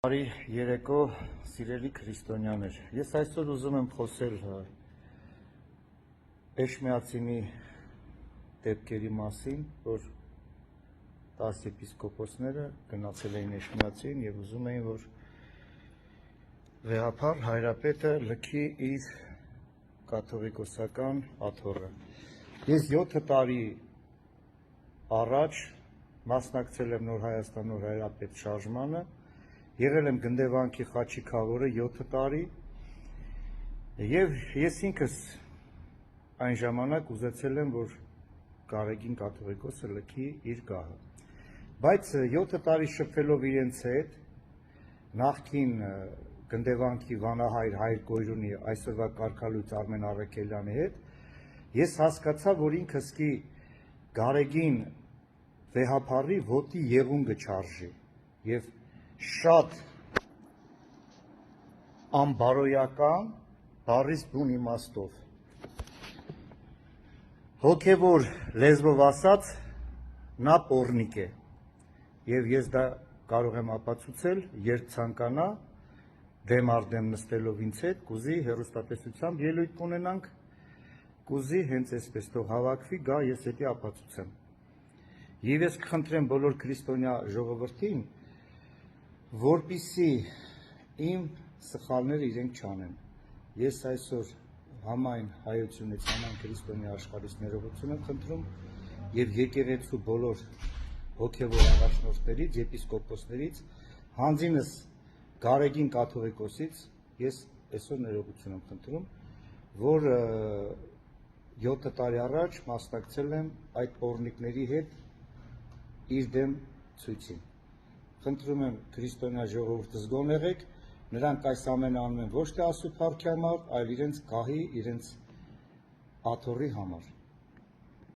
Բարի երեկո, սիրելի քրիստոնյաներ, ես այսօր ուզում եմ խոսել Էշմիածինի դեպքերի մասին, որ 10 եպիսկոպոսները գնացել էին Էշմիածին և ուզում էին, որ վեհափառ հայրապետը լքի իր կաթողիկոսական աթոռը։ Ես 7 տարի առաջ մասնակցել եմ Նոր Հայաստան Նոր Հայրապետ շարժմանը, եղել եմ Գնդեվանքի Խաչի քավորը 7 տարի և ես ինքս այն ժամանակ ուզեցել եմ, որ Գարեգին կաթողիկոսը լքի իր գահը, բայց 7 տարի շփվելով իրենց հետ, նախկին Գնդեվանքի վանահայր Հայր Գոյրունի, այսօրվա կարգալույծ Արմեն Առաքելյանի հետ, ես հասկացա, որ ինքս կի Գարեգին վեհափառի ոտի եղունգը չարժի և շատ անբարոյական, բառից բուն իմաստով, հոգևոր լեզվով ասած, նա պոռնիկ է և ես դա կարող եմ ապացուցել, երբ ցանկանա դեմ առ դեմ նստելով ինձ հետ, կուզի հեռուստատեսությամբ ելույթ կունենանք, կուզի հենց այսպես թող հավաքվի, գա ես էդի ապացուցեմ։ Եվ ես կխնդրեմ բոլոր քրիստոնյա ժողովրդին, որպեսզի իմ սխալները իրենք չանեն։ Ես այսօր համայն հայությունից, համայն քրիստոնյա աշխարհից ներողություն եմ խնդրում և եկեղեցու բոլոր հոգևոր առաջնորդներից, եպիսկոպոսներից, հանձինս Գարեգին կաթողիկոսից ես այսօր ներողություն եմ խնդրում, որ 7 տարի առաջ մասնակցել եմ այդ պոռնիկների հետ իր դեմ ցույցին։ Խնդրում եմ քրիստոնյա ժողովուրդը զգոն եղեք, նրանք այս ամենը անում են ոչ թե Աստծո փառքի համար, այլ իրենց գահի, իրենց աթոռի համար։